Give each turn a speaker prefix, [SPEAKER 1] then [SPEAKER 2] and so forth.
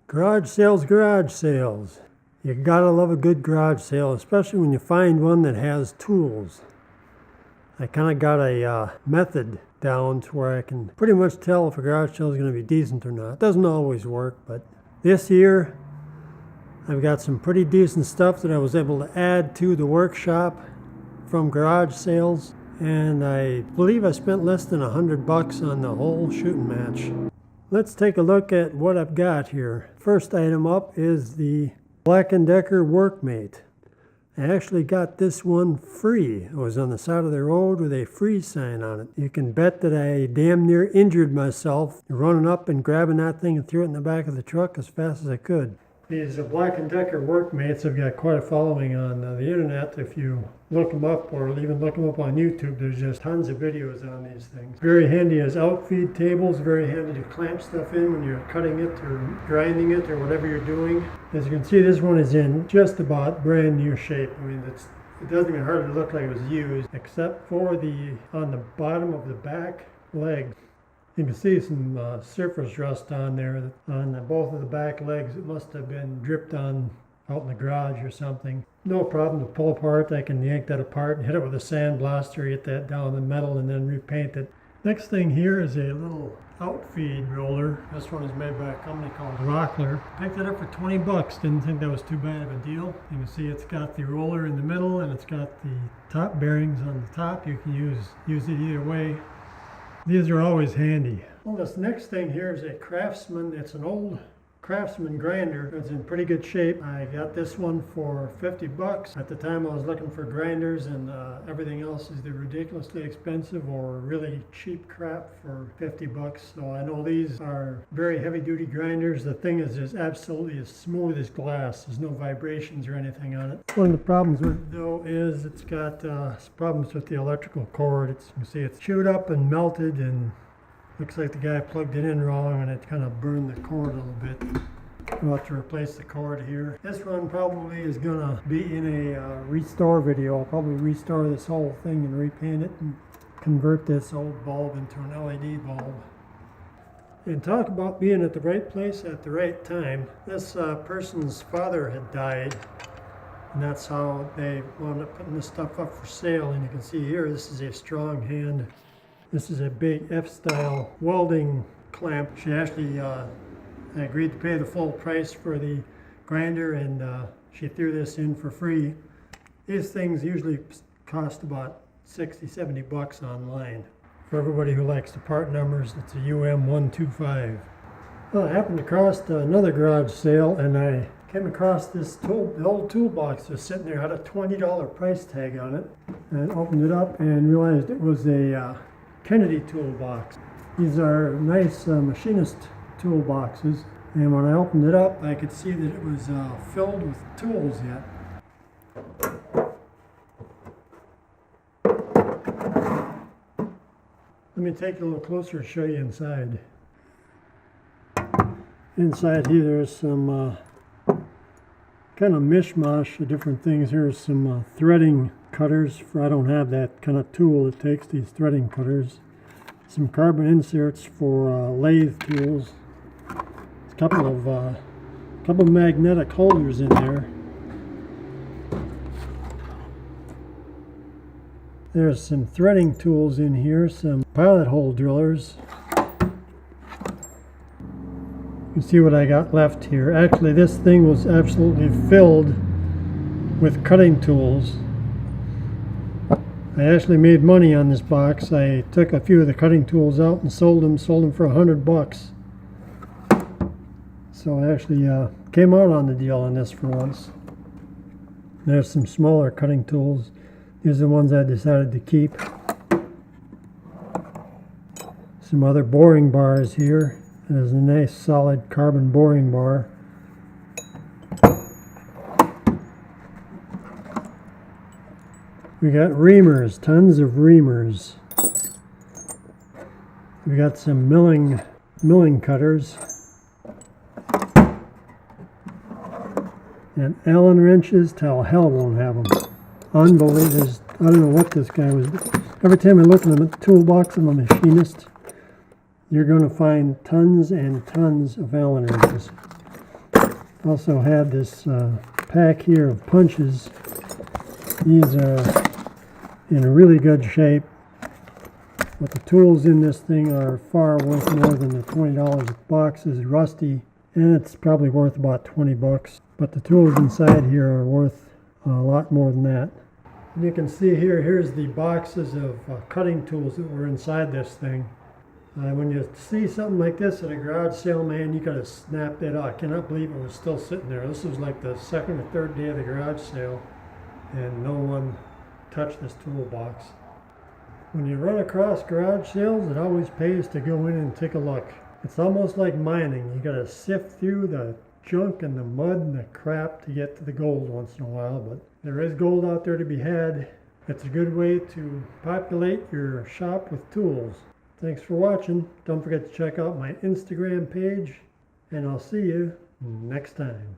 [SPEAKER 1] Garage sales, garage sales. You gotta love a good garage sale, especially when you find one that has tools. I kind of got a method down to where I can pretty much tell if a garage sale is going to be decent or not. It doesn't always work, but this year I've got some pretty decent stuff that I was able to add to the workshop from garage sales, and I believe I spent less than $100 on the whole shooting match. Let's take a look at what I've got here. First item up is the Black & Decker Workmate. I actually got this one free. It was on the side of the road with a free sign on it. You can bet that I damn near injured myself running up and grabbing that thing and threw it in the back of the truck as fast as I could. These Black & Decker Workmates have got quite a following on the internet. If you look them up or even look them up on YouTube, there's just tons of videos on these things. Very handy as outfeed tables, very handy to clamp stuff in when you're cutting it or grinding it or whatever you're doing. As you can see, this one is in just about brand new shape. I mean, it doesn't even hardly look like it was used, except for on the bottom of the back leg. You can see some surface rust on there on both of the back legs. It must have been dripped on out in the garage or something. No problem to pull apart. I can yank that apart and hit it with a sandblaster, get that down the metal, and then repaint it. Next thing here is a little outfeed roller. This one is made by a company called Rockler. Picked it up for 20 bucks. Didn't think that was too bad of a deal. You can see it's got the roller in the middle and it's got the top bearings on the top. You can use it either way. These are always handy. Well, this next thing here is a Craftsman. It's an old Craftsman grinder. It's in pretty good shape. I got this one for 50 bucks. At the time I was looking for grinders, and everything else is either ridiculously expensive or really cheap crap for 50 bucks. So I know these are very heavy duty grinders. The thing is just absolutely as smooth as glass. There's no vibrations or anything on it. One of the problems with it though is it's got problems with the electrical cord. You can see it's chewed up and melted, and looks like the guy plugged it in wrong and it kind of burned the cord a little bit. We'll have to replace the cord here. This one probably is going to be in a restore video. I'll probably restore this whole thing and repaint it and convert this old bulb into an LED bulb. And talk about being at the right place at the right time. This person's father had died, and that's how they wound up putting this stuff up for sale. And you can see here, this is a strong hand. This is a big F-style welding clamp. She actually agreed to pay the full price for the grinder, and she threw this in for free. These things usually cost about 60, 70 bucks online. For everybody who likes the part numbers, it's a UM125. Well, I happened across another garage sale, and I came across this the old toolbox was sitting there, had a $20 price tag on it, and opened it up and realized it was a Kennedy toolbox. These are nice Machinist toolboxes, and when I opened it up I could see that it was filled with tools yet. Let me take a little closer and show you inside. Inside here there's some kind of mishmash of different things. Here's some threading cutters. I don't have that kind of tool. It takes these threading cutters. Some carbon inserts for lathe tools. A couple of magnetic holders in there. There's some threading tools in here. Some pilot hole drillers. You can see what I got left here. Actually, this thing was absolutely filled with cutting tools. I actually made money on this box. I took a few of the cutting tools out and sold them for 100 bucks. So I actually came out on the deal on this for once. There's some smaller cutting tools. These are the ones I decided to keep. Some other boring bars here. There's a nice solid carbon boring bar. We got reamers, tons of reamers. We got some milling cutters. And Allen wrenches till hell won't have them. Unbelievable. I don't know what this guy was doing. Every time I look in the toolbox of a Machinist, you're going to find tons and tons of Allen wrenches. Also had this pack here of punches. These are in really good shape. But the tools in this thing are far worth more than the $20. The box is rusty, and it's probably worth about 20 bucks. But the tools inside here are worth a lot more than that. And you can see here, here's the boxes of cutting tools that were inside this thing. When you see something like this at a garage sale, man, you gotta snap that up. I cannot believe it was still sitting there. This was like the second or third day of the garage sale, and no one touched this toolbox. When you run across garage sales, it always pays to go in and take a look. It's almost like mining. You gotta sift through the junk and the mud and the crap to get to the gold once in a while, but there is gold out there to be had. It's a good way to populate your shop with tools. Thanks for watching. Don't forget to check out my Instagram page, and I'll see you next time.